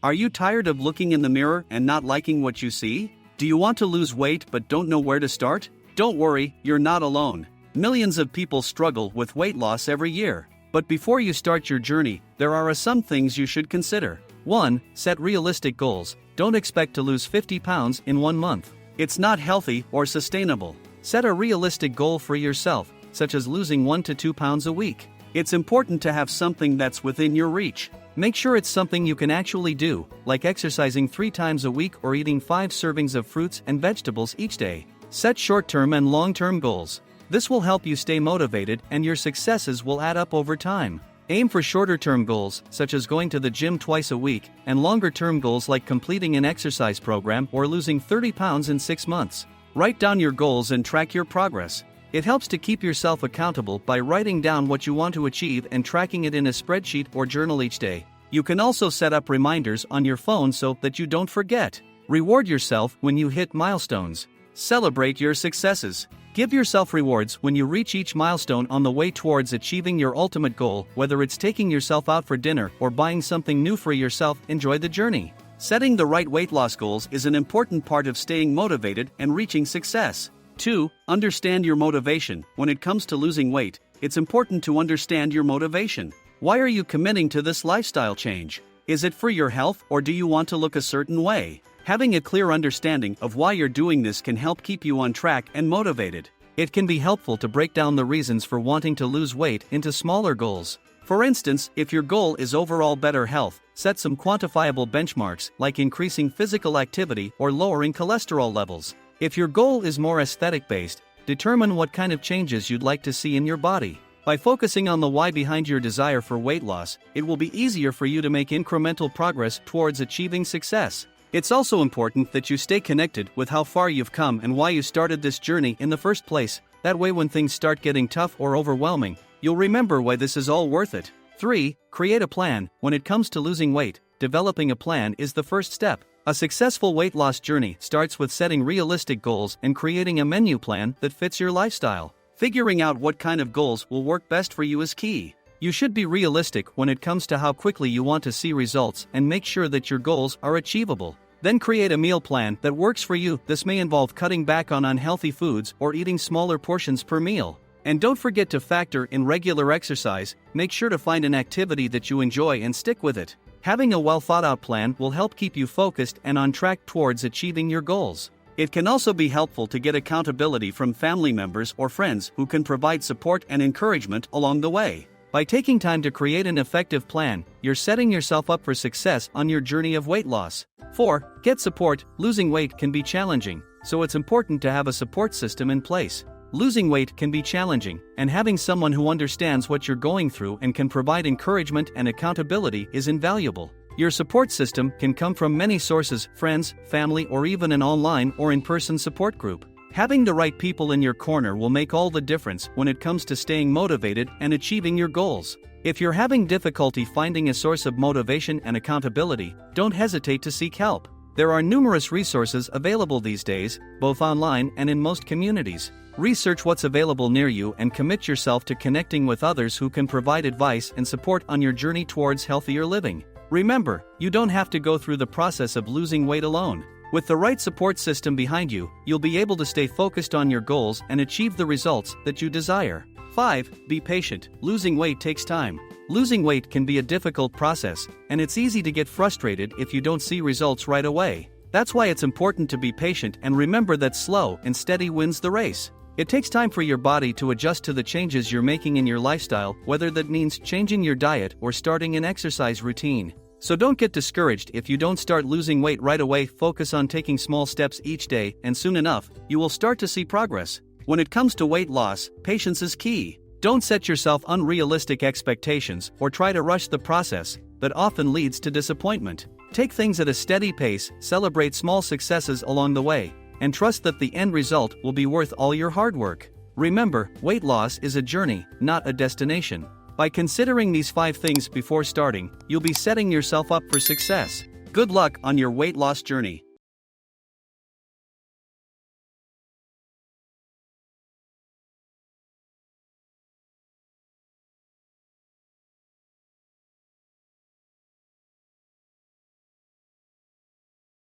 Are you tired of looking in the mirror and not liking what you see? Do you want to lose weight but don't know where to start? Don't worry, you're not alone. Millions of people struggle with weight loss every year. But before you start your journey, there are some things you should consider. 1. Set realistic goals. Don't expect to lose 50 pounds in 1 month. It's not healthy or sustainable. Set a realistic goal for yourself, such as losing 1 to 2 pounds a week. It's important to have something that's within your reach. Make sure it's something you can actually do, like exercising 3 times a week or eating 5 servings of fruits and vegetables each day. Set short-term and long-term goals. This will help you stay motivated and your successes will add up over time. Aim for shorter-term goals, such as going to the gym twice a week, and longer-term goals like completing an exercise program or losing 30 pounds in 6 months. Write down your goals and track your progress. It helps to keep yourself accountable by writing down what you want to achieve and tracking it in a spreadsheet or journal each day. You can also set up reminders on your phone so that you don't forget. Reward yourself when you hit milestones. Celebrate your successes. Give yourself rewards when you reach each milestone on the way towards achieving your ultimate goal, whether it's taking yourself out for dinner or buying something new for yourself. Enjoy the journey. Setting the right weight loss goals is an important part of staying motivated and reaching success. 2. Understand your motivation. When it comes to losing weight, it's important to understand your motivation. Why are you committing to this lifestyle change? Is it for your health or do you want to look a certain way? Having a clear understanding of why you're doing this can help keep you on track and motivated. It can be helpful to break down the reasons for wanting to lose weight into smaller goals. For instance, if your goal is overall better health, set some quantifiable benchmarks like increasing physical activity or lowering cholesterol levels. If your goal is more aesthetic-based, determine what kind of changes you'd like to see in your body. By focusing on the why behind your desire for weight loss, it will be easier for you to make incremental progress towards achieving success. It's also important that you stay connected with how far you've come and why you started this journey in the first place. That way, when things start getting tough or overwhelming, you'll remember why this is all worth it. 3. Create a plan. When it comes to losing weight, developing a plan is the first step. A successful weight loss journey starts with setting realistic goals and creating a menu plan that fits your lifestyle. Figuring out what kind of goals will work best for you is key. You should be realistic when it comes to how quickly you want to see results and make sure that your goals are achievable. Then create a meal plan that works for you. This may involve cutting back on unhealthy foods or eating smaller portions per meal. And don't forget to factor in regular exercise. Make sure to find an activity that you enjoy and stick with it. Having a well-thought-out plan will help keep you focused and on track towards achieving your goals. It can also be helpful to get accountability from family members or friends who can provide support and encouragement along the way. By taking time to create an effective plan, you're setting yourself up for success on your journey of weight loss. 4. Get support. Losing weight can be challenging, so it's important to have a support system in place. Losing weight can be challenging, and having someone who understands what you're going through and can provide encouragement and accountability is invaluable. Your support system can come from many sources: friends, family, or even an online or in-person support group. Having the right people in your corner will make all the difference when it comes to staying motivated and achieving your goals. If you're having difficulty finding a source of motivation and accountability, don't hesitate to seek help. There are numerous resources available these days, both online and in most communities. Research what's available near you and commit yourself to connecting with others who can provide advice and support on your journey towards healthier living. Remember, you don't have to go through the process of losing weight alone. With the right support system behind you, you'll be able to stay focused on your goals and achieve the results that you desire. 5. Be patient. Losing weight takes time. Losing weight can be a difficult process, and it's easy to get frustrated if you don't see results right away. That's why it's important to be patient and remember that slow and steady wins the race. It takes time for your body to adjust to the changes you're making in your lifestyle, whether that means changing your diet or starting an exercise routine. So don't get discouraged if you don't start losing weight right away. Focus on taking small steps each day, and soon enough, you will start to see progress. When it comes to weight loss, patience is key. Don't set yourself unrealistic expectations or try to rush the process. That often leads to disappointment. Take things at a steady pace, celebrate small successes along the way, and trust that the end result will be worth all your hard work. Remember, weight loss is a journey, not a destination. By considering these 5 things before starting, you'll be setting yourself up for success. Good luck on your weight loss journey.